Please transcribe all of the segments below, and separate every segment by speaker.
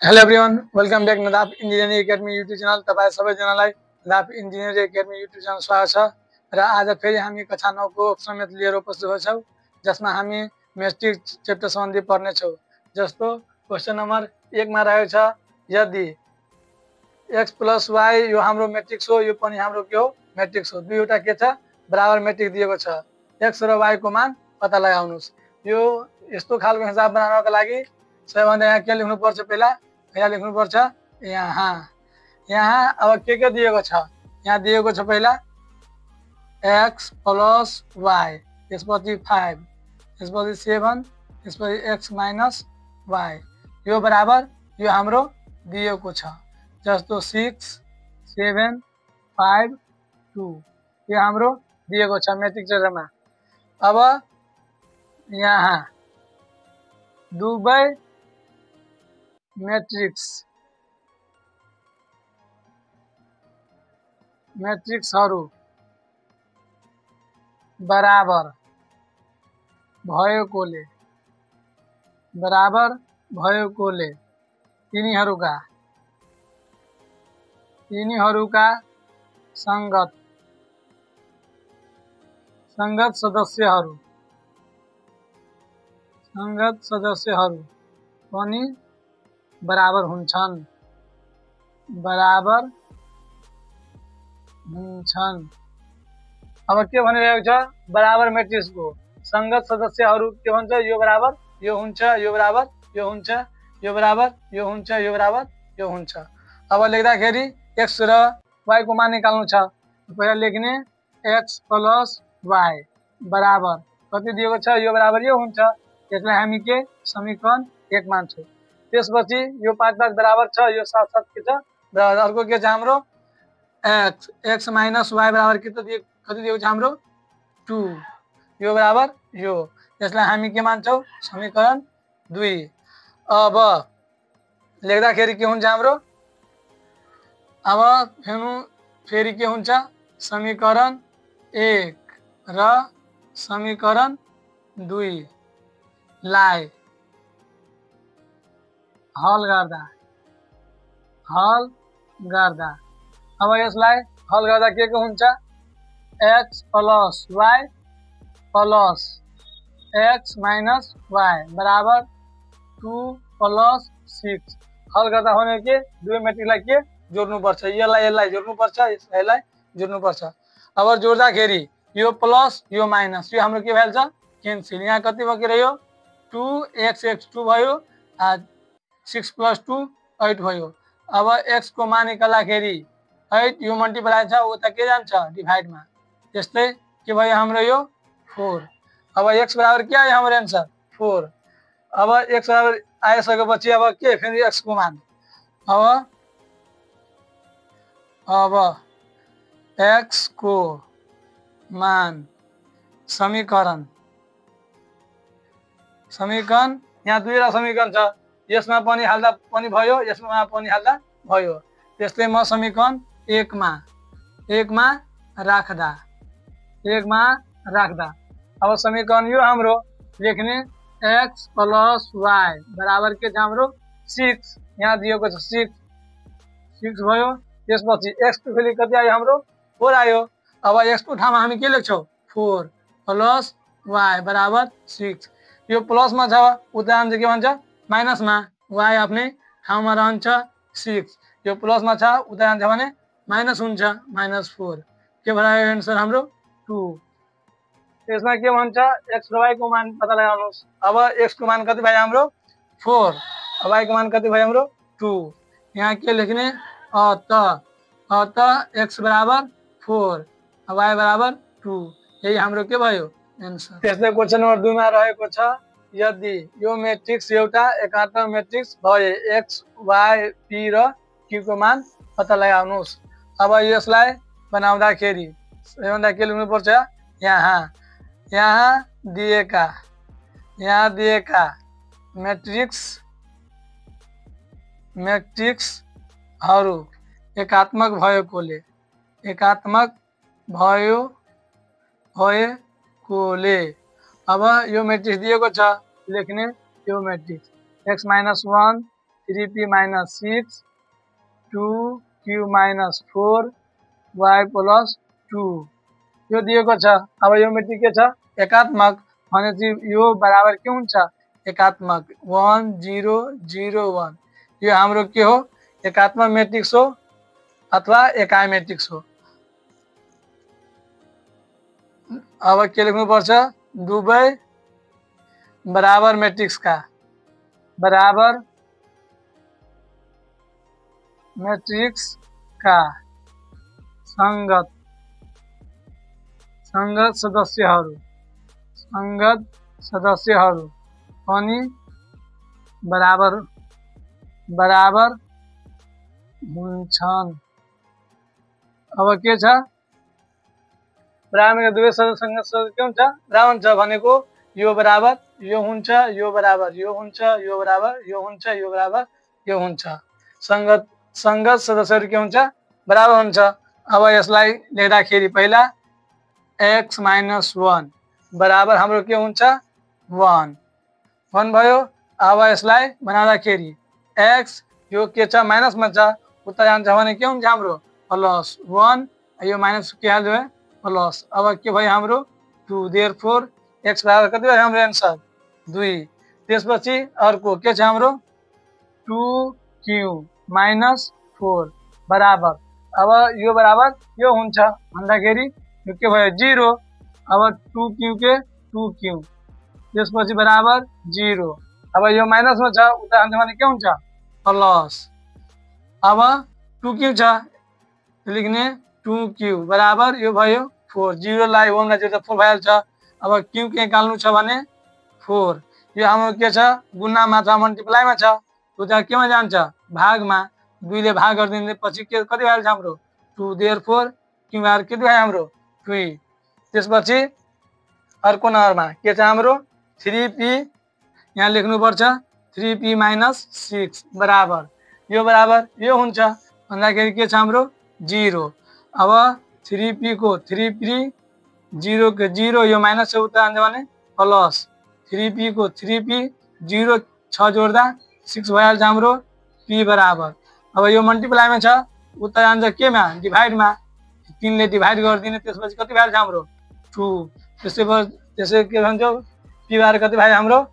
Speaker 1: Hello everyone, welcome back Nadap engineering academy YouTube channel. तपाईँ सबैजनालाई Nadap engineering academy YouTube channel स्वागत छ। र आज फेरि हामी कक्षा 9 को समेत लिएर उपस्थित भएछौँ, जसमा हामी मैट्रिक्स च्याप्टर सम्बन्धी पढ्नेछौँ। जस्तो क्वेसन नम्बर 1 मा रहेको छ, यदि x + y यो हाम्रो मैट्रिक्स हो, यो पनि हाम्रो के हो, मैट्रिक्स हो। दुईवटा के छ, बराबर मैट्रिक्स दिएको छ। x र y को मान पत्ता लगाउनुस्। यो यस्तो खालको हिसाब बनाउनको लागि सबैभन्दा यहाँ के लेख्नु पर्छ, पहिला यहाँ लेख्नु पर्छ, यहाँ अब के दिएको छ, यहाँ दिएको छ पहिला x + y, त्यसपछि 5, त्यसपछि 7, त्यसपछि x - y, यो बराबर यो हाम्रो दिएको छ। जस्तो 6, 7, 5, 2 यो हाम्रो दिएको छ मैट्रिक्स च्याप्टरमा। अब यहाँ दुवै मैट्रिक्सहरू बराबर भएकोले तिनीहरूका संगत सदस्यहरू पनि बराबर हुन्छन्। अब के भनिरहेको छ, बराबर मैट्रिक्सको संगत सदस्यहरू के भन्छ, यो बराबर यो हुन्छ, यो बराबर यो हुन्छ, यो बराबर यो हुन्छ, यो बराबर यो हुन्छ। अब लेख्दाखेरि x र y को मान निकाल्नु छ। पहिला लेख्ने x + y बराबर कति दिएको छ, यो बराबर यो हुन्छ। त्यसलाई हामी के समीकरण 1 मान्छौँ। त्यसपछि यो 5 बराबर छ, यो 7 के छ बराबर। अर्को के छ हाम्रो x - y बराबर कति दिएको छ हाम्रो 2, यो बराबर यो। त्यसलाई हामी के मान्छौँ, समीकरण 2। अब लेख्दाखेरि के हुन्छ हाम्रो, अब फेरि के हुन्छ, समीकरण 1 र समीकरण 2 लाई हल गर्दा अब यसलाई हल गर्दा के हुन्छ, x + y + x - y बराबर 2 + 6। हल गर्दा होने के दुवै मैट्रिक्सलाई के जोड्नु पर्छ, यसलाई जोड्नु पर्छ, यसलाई जोड्नु पर्छ। अब जोड्दाखेरि यो प्लस यो माइनस, यो हाम्रो के भइहाल्छ, क्यान्सल। यहाँ कति बकी रह्यो, 2x 2 भयो, 6 + 2 8 भयो। अब x को मान निकाल्दाखेरि 8 यो मल्टिप्लाई छ, उता के जान्छ, डिभाइडमा। त्यस्तै के भयो हाम्रो यो 4। अब x बराबर के आयो हाम्रो आन्सर 4। अब x बराबर आइसकेपछि अब के फेरि x को मान, अब x को मान समीकरण यहाँ दुईवटा समीकरण छ, यसमा पनि हाल्दा पनि भयो, यसमा पनि हाल्दा भयो। त्यस्तै म समीकरण 1 मा राख्दा अब समीकरण यो हाम्रो लेख्ने x + y बराबर के छ हाम्रो 6, यहाँ दिएको छ 6 भयो। त्यसपछि x को फेरि कति आयो हाम्रो 4 आयो। अब x को ठाउँमा हामी के लेख्छौँ, 4 + y बराबर 6। यो प्लसमा छ, उता हामी के भन्छ माइनसमा, y आफ्नै ठाउँमा रहन्छ 6। यो प्लसमा छ, उता जान्छ भने माइनस हुन्छ, -4। के भयो आन्सर हाम्रो 2। त्यसमा के भन्छ, x र y को मान पत्ता लगाउनुस्। अब x को मान कति भयो हाम्रो 4, y को मान कति भयो हाम्रो 2। यहाँ के लेख्ने, अत x बराबर 4, y बराबर 2। यही हाम्रो के भयो आन्सर। त्यस्तै क्वेसन नम्बर 2 मा रहेको छ, यदि यो मैट्रिक्स एउटा एकात्मक मैट्रिक्स भए x, y, p र q को मान पत्ता लगाउनुस्। अब यसलाई बनाउँदाखेरि सबैभन्दा के लेख्नु पर्छ, यहाँ दिएका मैट्रिक्सहरू एकात्मक भएकोले अब यो मैट्रिक्स दिएको छ, लेख्ने यो matrix x - 1, 3p minus 6 2q minus 4 y plus 2 यो दिएको छ। अब यो मेट्रिक के छ एकात्मक भनेपछि यो बराबर के हुन्छ एकात्मक 1 0 0 1 यो हाम्रो के हो एकात्मक मैट्रिक्स हो अथवा एकाई मैट्रिक्स हो। अब के लेख्नु पर्छ दुवै बराबर मैट्रिक्स का बराबर मैट्रिक्स का संगत सदस्यहरू पनि बराबर हुन्छन्। अब के छ बराबर दुवै सदस्य के हुन्छ बराबर हुन्छ भनेको यो बराबर यो हुन्छ यो बराबर यो हुन्छ यो बराबर यो हुन्छ यो बराबर यो हुन्छ संगत सदस्यहरू के हुन्छ बराबर हुन्छ। अब यसलाई लेख्दाखेरि पहिला x माइनस 1 बराबर हाम्रो के हुन्छ 1 भयो। अब यसलाई बनाउँदाखेरि x यो के छ माइनस मा छ उता जान्छ भने के हुन्छ हाम्रो प्लस 1 यो माइनस के हाल्यो है प्लस। अब के भयो हाम्रो 2 देयरफोर x बराबर कति भयो हाम्रो आन्सर 2। त्यसपछि अर्को के छ हाम्रो 2q माइनस 4 बराबर अब यो बराबर यो हुन्छ भन्दाखेरि यो के भयो 0। अब 2q के 2q त्यसपछि बराबर 0। अब यो माइनस में छ उता जान्छ भने के हुन्छ प्लस। अब 2q छ लेख्ने 2q बराबर यो भयो 4 0 लाई 1 लाई जोड्दा 4 भइहाल्छ। अब q के निकाल्नु छ भने 4 यो हाम्रो के छ गुणामा छ मल्टिप्लाईमा छ उता केमा जान्छ भागमा 2 ले भाग गर्दिने पछि के कति भइहाल्छ हाम्रो 2 देयरफोर q बार के भयो हाम्रो 2। त्यसपछि अर्को नम्बरमा के छ हाम्रो 3p यहाँ लेख्नु पर्छ 3p माइनस 6 बराबर यो हुन्छ भन्दाखेरि के छ हाम्रो 0। अब 3p को 3p 0 के 0 यो माइनस से उता जान्छ भने प्लस 3p को 3p 0 6 जोड्दा 6 भइहाल्छ हाम्रो p बराबर। अब यो मल्टिप्लाई में छ उता जान्छ केमा डिभाइड मा 3 ले डिभाइड गर्दिने त्यसपछि कति भइहाल्छ हाम्रो 2 त्यसै के भन्छ p बार कति भयो हाम्रो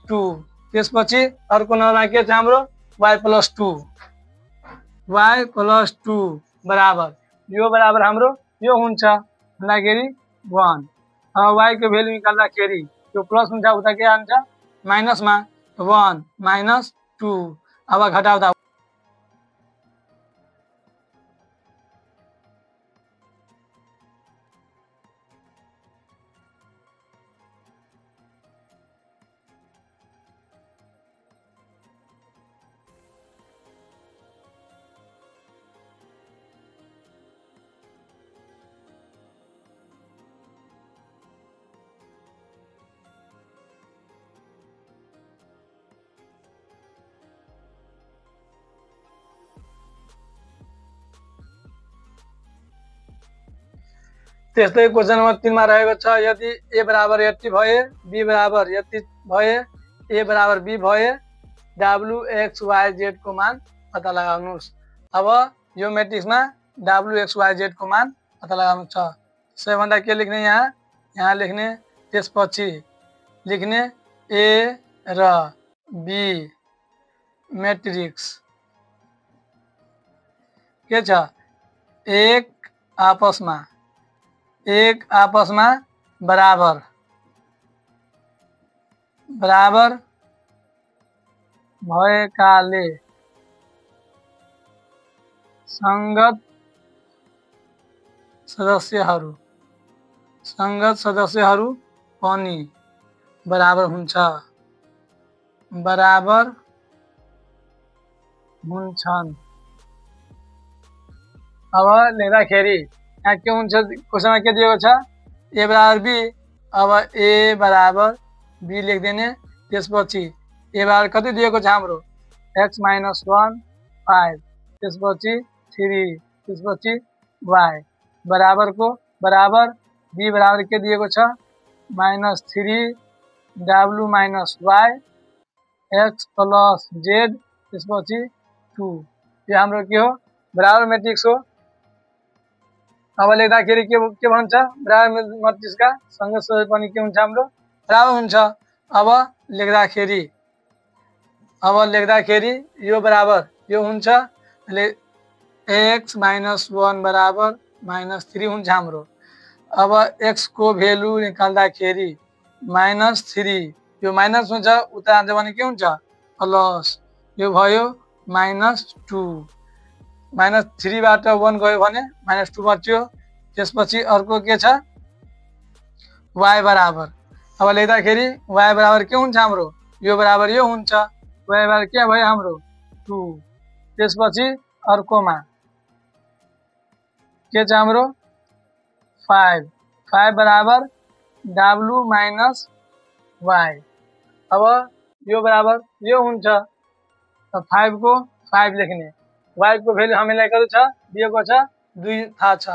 Speaker 1: 2। त्यसपछि अर्को नम्बरमा के छ हाम्रो y प्लस 2 बराबर यो बराबर हाम्रो यो हुन्छ भन्दाखेरि 1। अब y को भ्यालु निकाल्दाखेरि यो प्लस हुन्छ उता के आन्छ माइनस मा 1 माइनस 2 अब घटाउँदा त्यस्तै क्वेशन नम्बर 3 मा रहेको छ यदि a बराबर 80 भए b बराबर यति भए a बराबर b भए w x y z को मान पत्ता लगाउनुस्। अब यो मैट्रिक्स में w x y z को मान पत्ता लगाउनु छ। सबैभन्दा के लेख्ने यहाँ लेख्ने त्यसपछि लेख्ने a र b मैट्रिक्स के छ एक आपस में बराबर भएकाले संगत सदस्यहरू पनि बराबर हुन्छन्। अब लेख्दाखेरि यहाँ के हुन्छ क्वेशन में के दिएको छ a बराबर b। अब a बराबर b लेखिदिने त्यसपछि a बराबर कति दिएको छ हाम्रो x माइनस 1 5 त्यसपछि 3 त्यसपछि y बराबर को बराबर b बराबर के दिएको छ minus 3 w minus y x plus z त्यसपछि 2 यो हाम्रो के हो बराबर मैट्रिक्स हो। अब लेख्दाखेरि के भन्छ बराबर मैट्रिक्सका सँगसँगै पनि के हुन्छ हाम्रो बराबर हुन्छ। अब लेख्दाखेरि यो बराबर यो हुन्छ x माइनस 1 बराबर -3 हुन्छ हाम्रो। अब x को भ्यालु निकाल्दाखेरि -3 यो माइनस हुन्छ उता जान्छ भने के हुन्छ प्लस यो भयो -2 -3 बाट 1 गयो भने -2 बच्यो। त्यसपछि अर्को के छ y बराबर। अब लेख्दाखेरि y बराबर के हुन्छ हाम्रो यो बराबर यो हुन्छ y बराबर के भयो हाम्रो 2। त्यसपछि अर्कोमा के छ हाम्रो 5 बराबर w माइनस y। अब यो बराबर यो हुन्छ 5 को 5 लेख्ने y को भ्यालु हामीलाई कति छ दिएको छ 2 थाहा छ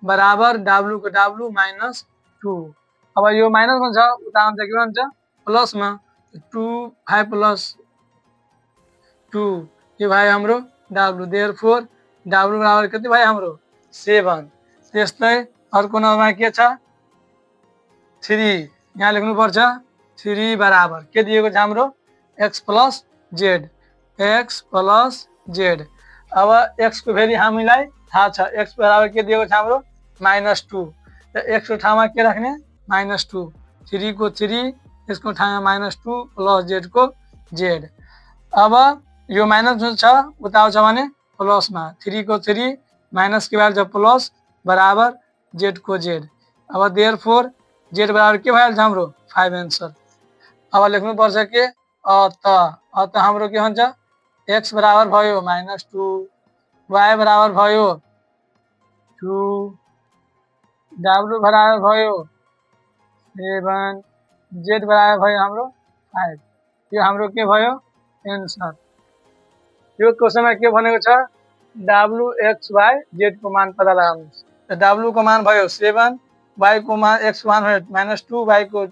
Speaker 1: बराबर w को w माइनस 2। अब यो माइनस में छ उता आउँछ के भन्छ प्लस में 2 5 प्लस 2 यो भयो हाम्रो w देयरफोर w बराबर कति भयो हाम्रो 7। त्यस्तै अर्को नम्बरमा के छ 3 यहाँ लेख्नु पर्छ 3 बराबर के दिएको छ हाम्रो x प्लस z। अब x को भ्यालु हामीलाई थाहा छ x बराबर के दिएको छ हाम्रो -2 त x को ठाउँमा के राख्ने -2 3 को 3 यसको ठाउँमा -2 प्लस z को z। अब यो माइनस छ उता आउँछ भने प्लस मा 3 को 3 माइनस के भ्यालु छ प्लस बराबर z को z। अब देयरफोर z बराबर के भइहाल्छ हाम्रो 5 आन्सर। अब लेख्नु पर्छ के अत हाम्रो के हुन्छ x बराबर भयो -2 y बराबर भयो 2 w बराबर भयो 7 z बराबर भयो हाम्रो 5। यो हाम्रो के भयो आन्सर। यो क्वेशनमा के भनेको छ w x y z को मान पता लगाउनुस्। त w को मान भयो 7 y को मान x को मान भयो -2 y को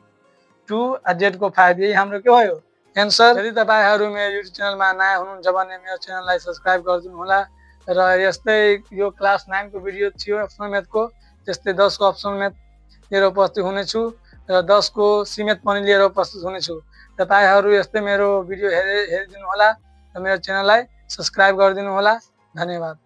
Speaker 1: 2 z को 5 यही हाम्रो के भयो आन्सर। यदि तपाईहरु मेरो युट्युब च्यानलमा नयाँ हुनुहुन्छ भने मेरो च्यानललाई सब्स्क्राइब गरिदिनु होला र यस्तै यो क्लास 9 को भिडियो थियो अप्सनल म्याथ को त्यस्तै 10 को अप्सनल म्याथ लिएर उपस्थित हुनेछु र 10 को सीमित पनि लिएर उपस्थित हुनेछु। तपाईहरु यस्तै मेरो भिडियो हेरिदिनु होला र मेरो च्यानललाई सब्स्क्राइब गरिदिनु होला। धन्यवाद।